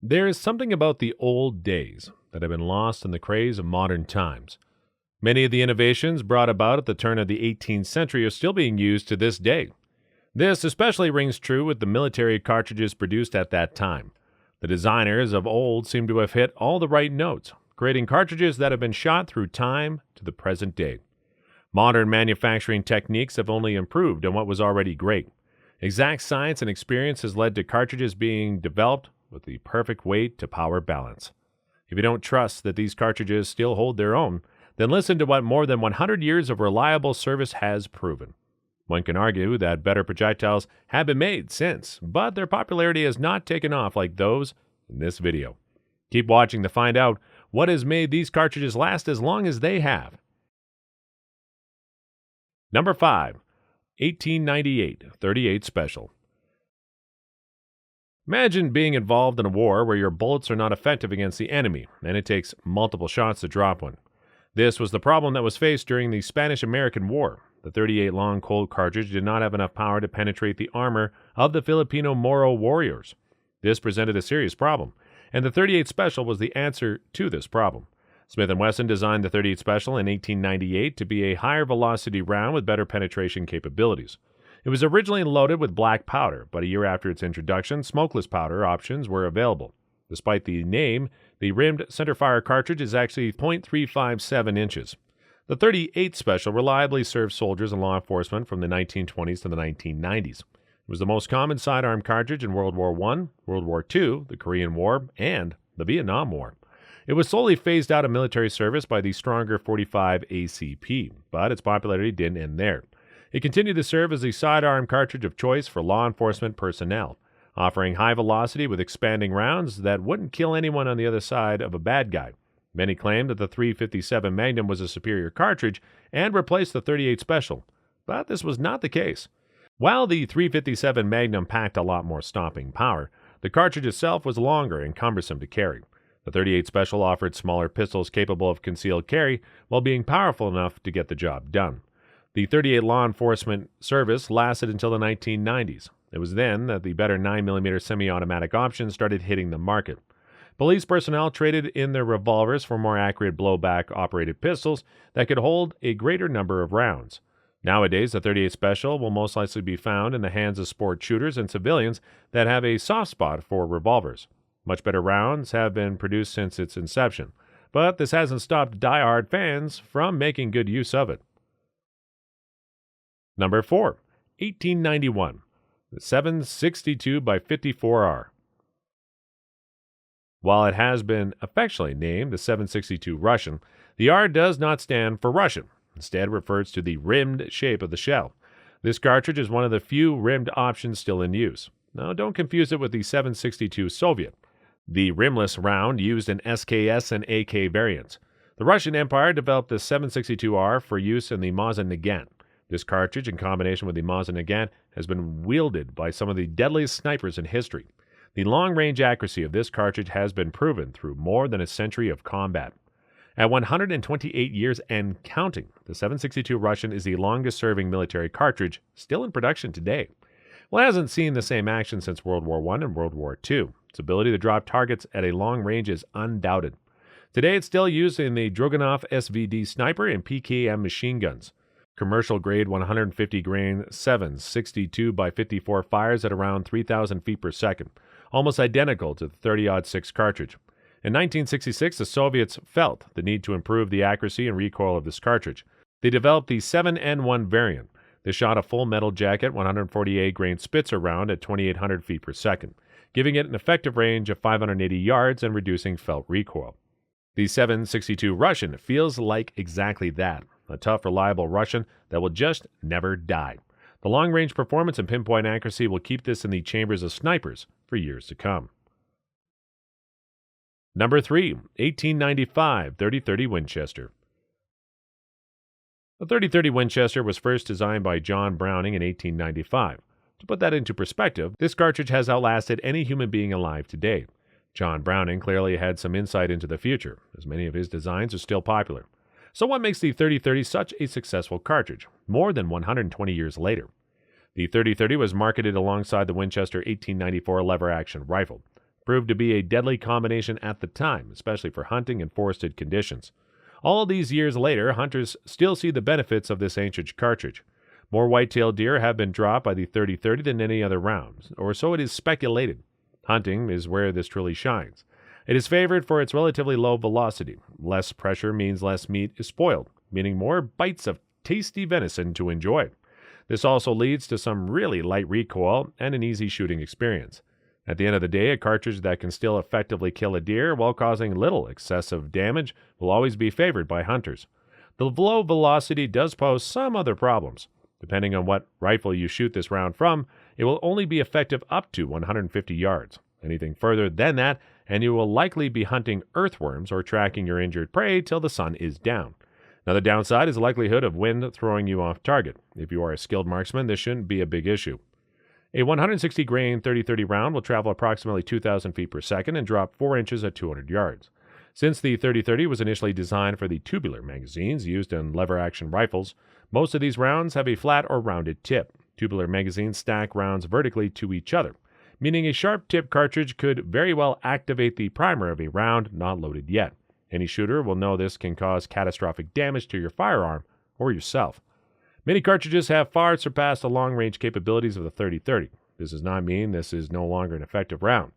There is something about the old days that have been lost in the craze of modern times. Many of the innovations brought about at the turn of the 18th century are still being used to this day. This especially rings true with the military cartridges produced at that time. The designers of old seem to have hit all the right notes, creating cartridges that have been shot through time to the present day. Modern manufacturing techniques have only improved on what was already great. Exact science and experience has led to cartridges being developed with the perfect weight to power balance. If you don't trust that these cartridges still hold their own, then listen to what more than 100 years of reliable service has proven. One can argue that better projectiles have been made since, but their popularity has not taken off like those in this video. Keep watching to find out what has made these cartridges last as long as they have. Number 5. 1898 38 Special. Imagine being involved in a war where your bullets are not effective against the enemy, and it takes multiple shots to drop one. This was the problem that was faced during the Spanish-American War. The 38 long Colt cartridge did not have enough power to penetrate the armor of the Filipino Moro warriors. This presented a serious problem, and the 38 Special was the answer to this problem. Smith & Wesson designed the 38 Special in 1898 to be a higher velocity round with better penetration capabilities. It was originally loaded with black powder, but a year after its introduction, smokeless powder options were available. Despite the name, the rimmed centerfire cartridge is actually .357 inches. The 38 Special reliably served soldiers and law enforcement from the 1920s to the 1990s. It was the most common sidearm cartridge in World War I, World War II, the Korean War, and the Vietnam War. It was slowly phased out of military service by the stronger .45 ACP, but its popularity didn't end there. It continued to serve as the sidearm cartridge of choice for law enforcement personnel, offering high velocity with expanding rounds that wouldn't kill anyone on the other side of a bad guy. Many claimed that the .357 Magnum was a superior cartridge and replaced the 38 Special, but this was not the case. While the .357 Magnum packed a lot more stopping power, the cartridge itself was longer and cumbersome to carry. The 38 Special offered smaller pistols capable of concealed carry while being powerful enough to get the job done. The 38 law enforcement service lasted until the 1990s. It was then that the better 9mm semi-automatic options started hitting the market. Police personnel traded in their revolvers for more accurate blowback-operated pistols that could hold a greater number of rounds. Nowadays, the 38 Special will most likely be found in the hands of sport shooters and civilians that have a soft spot for revolvers. Much better rounds have been produced since its inception, but this hasn't stopped die-hard fans from making good use of it. Number 4. 1891. The 7.62 by 54R. While it has been affectionately named the 7.62 Russian, the R does not stand for Russian. Instead, it refers to the rimmed shape of the shell. This cartridge is one of the few rimmed options still in use. Now, don't confuse it with the 7.62 Soviet, the rimless round used in SKS and AK variants. The Russian Empire developed the 7.62R for use in the Mosin-Nagant. This cartridge, in combination with the Mosin-Nagant, has been wielded by some of the deadliest snipers in history. The long-range accuracy of this cartridge has been proven through more than a century of combat. At 128 years and counting, the 7.62 Russian is the longest-serving military cartridge still in production today. Well, it hasn't seen the same action since World War I and World War II. Its ability to drop targets at a long range is undoubted. Today, it's still used in the Dragunov SVD sniper and PKM machine guns. Commercial-grade 150-grain 7.62 by 54 fires at around 3,000 feet per second, almost identical to the 30-06 cartridge. In 1966, the Soviets felt the need to improve the accuracy and recoil of this cartridge. They developed the 7N1 variant. They shot a full metal jacket 148-grain Spitzer round at 2,800 feet per second, giving it an effective range of 580 yards and reducing felt recoil. The 7.62 Russian feels like exactly that, a tough, reliable Russian that will just never die. The long-range performance and pinpoint accuracy will keep this in the chambers of snipers for years to come. Number 3. 1895 30-30 Winchester. The 30-30 Winchester was first designed by John Browning in 1895. To put that into perspective, this cartridge has outlasted any human being alive today. John Browning clearly had some insight into the future, as many of his designs are still popular. So what makes the 30-30 such a successful cartridge, more than 120 years later? The 30-30 was marketed alongside the Winchester 1894 lever-action rifle. proved to be a deadly combination at the time, especially for hunting in forested conditions. All these years later, hunters still see the benefits of this ancient cartridge. More white-tailed deer have been dropped by the 30-30 than any other round, or so it is speculated. Hunting is where this truly shines. It is favored for its relatively low velocity. Less pressure means less meat is spoiled, meaning more bites of tasty venison to enjoy. This also leads to some really light recoil and an easy shooting experience. At the end of the day, a cartridge that can still effectively kill a deer while causing little excessive damage will always be favored by hunters. The low velocity does pose some other problems. Depending on what rifle you shoot this round from, it will only be effective up to 150 yards. Anything further than that, and you will likely be hunting earthworms or tracking your injured prey till the sun is down. Another downside is the likelihood of wind throwing you off target. If you are a skilled marksman, this shouldn't be a big issue. A 160 grain 30-30 round will travel approximately 2,000 feet per second and drop 4 inches at 200 yards. Since the 30-30 was initially designed for the tubular magazines used in lever-action rifles, most of these rounds have a flat or rounded tip. Tubular magazines stack rounds vertically to each other, meaning a sharp-tip cartridge could very well activate the primer of a round not loaded yet. Any shooter will know this can cause catastrophic damage to your firearm or yourself. Many cartridges have far surpassed the long-range capabilities of the 30-30. This does not mean this is no longer an effective round.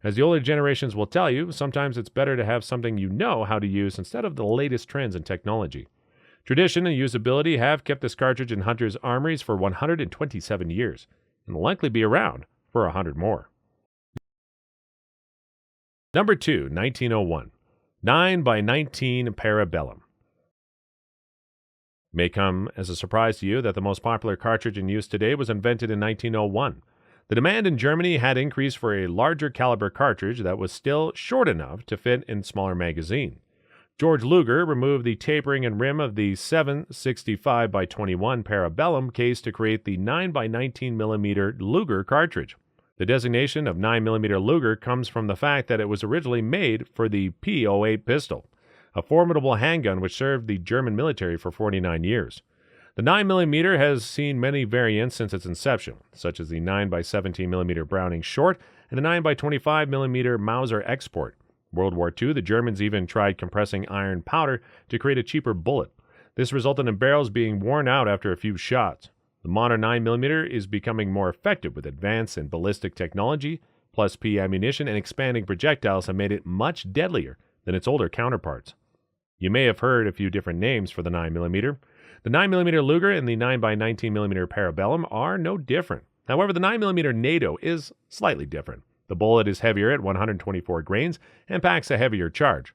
As the older generations will tell you, sometimes it's better to have something you know how to use instead of the latest trends in technology. Tradition and usability have kept this cartridge in hunters' armories for 127 years, and will likely be around for 100 more. Number 2, 1901. 9x19 Parabellum. May come as a surprise to you that the most popular cartridge in use today was invented in 1901. The demand in Germany had increased for a larger caliber cartridge that was still short enough to fit in smaller magazine. George Luger removed the tapering and rim of the 7.65x21 Parabellum case to create the 9x19mm Luger cartridge. The designation of 9mm Luger comes from the fact that it was originally made for the P-08 pistol, a formidable handgun which served the German military for 49 years. The 9mm has seen many variants since its inception, such as the 9x17mm Browning Short and the 9x25mm Mauser Export. World War II, the Germans even tried compressing iron powder to create a cheaper bullet. This resulted in barrels being worn out after a few shots. The modern 9mm is becoming more effective with advance in ballistic technology, plus P ammunition and expanding projectiles have made it much deadlier than its older counterparts. You may have heard a few different names for the 9mm. The 9mm Luger and the 9x19mm Parabellum are no different. However, the 9mm NATO is slightly different. The bullet is heavier at 124 grains and packs a heavier charge.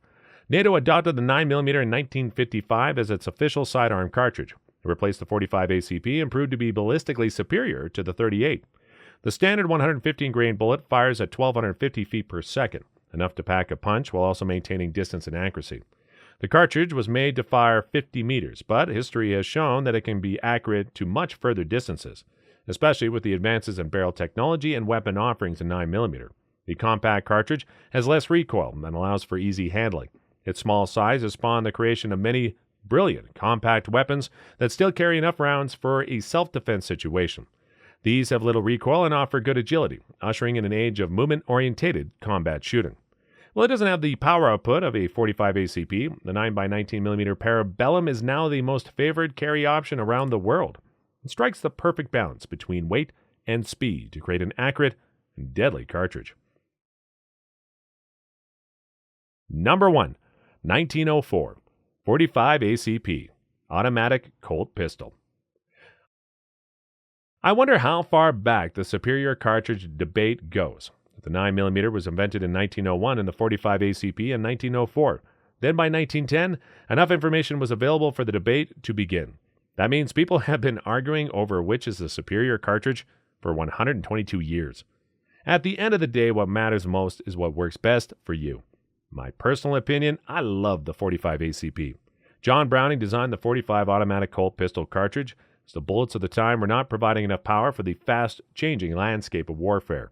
NATO adopted the 9mm in 1955 as its official sidearm cartridge. It replaced the 45 ACP and proved to be ballistically superior to the 38. The standard 115 grain bullet fires at 1,250 feet per second, enough to pack a punch while also maintaining distance and accuracy. The cartridge was made to fire 50 meters, but history has shown that it can be accurate to much further distances, especially with the advances in barrel technology and weapon offerings in 9mm. The compact cartridge has less recoil and allows for easy handling. Its small size has spawned the creation of many brilliant compact weapons that still carry enough rounds for a self-defense situation. These have little recoil and offer good agility, ushering in an age of movement-oriented combat shooting. Well, it doesn't have the power output of a 45 ACP. The 9x19mm Parabellum is now the most favored carry option around the world. It strikes the perfect balance between weight and speed to create an accurate and deadly cartridge. Number 1, 1904, 45 ACP, automatic Colt pistol. I wonder how far back the superior cartridge debate goes. The 9mm was invented in 1901 and the 45 ACP in 1904. Then by 1910, enough information was available for the debate to begin. That means people have been arguing over which is the superior cartridge for 122 years. At the end of the day, what matters most is what works best for you. My personal opinion, I love the 45 ACP. John Browning designed the 45 automatic Colt pistol cartridge, as the bullets of the time were not providing enough power for the fast-changing landscape of warfare.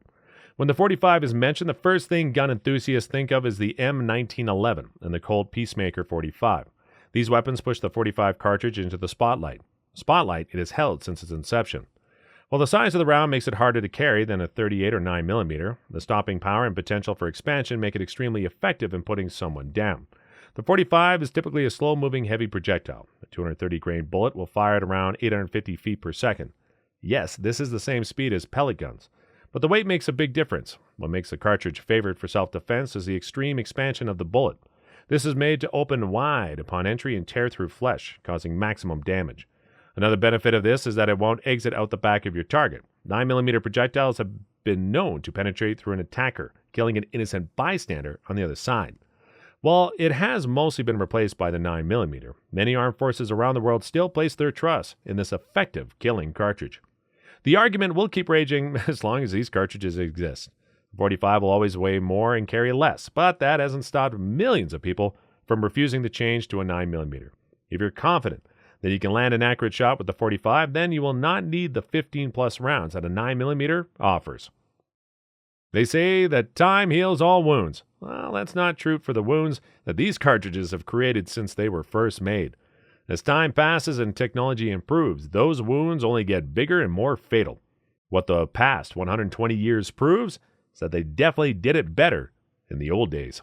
When the 45 is mentioned, the first thing gun enthusiasts think of is the M1911 and the Colt Peacemaker 45. These weapons push the 45 cartridge into the spotlight. Spotlight it has held since its inception. While the size of the round makes it harder to carry than a 38 or 9mm, the stopping power and potential for expansion make it extremely effective in putting someone down. The 45 is typically a slow-moving heavy projectile. A 230-grain bullet will fire at around 850 feet per second. Yes, this is the same speed as pellet guns, but the weight makes a big difference. What makes the cartridge favored for self-defense is the extreme expansion of the bullet. This is made to open wide upon entry and tear through flesh, causing maximum damage. Another benefit of this is that it won't exit out the back of your target. 9mm projectiles have been known to penetrate through an attacker, killing an innocent bystander on the other side. While it has mostly been replaced by the 9mm, many armed forces around the world still place their trust in this effective killing cartridge. The argument will keep raging as long as these cartridges exist. The 45 will always weigh more and carry less, but that hasn't stopped millions of people from refusing to change to a 9mm. If you're confident that you can land an accurate shot with the 45, then you will not need the 15-plus rounds that a 9mm offers. They say that time heals all wounds. Well, that's not true for the wounds that these cartridges have created since they were first made. As time passes and technology improves, those wounds only get bigger and more fatal. What the past 120 years proves is that they definitely did it better in the old days.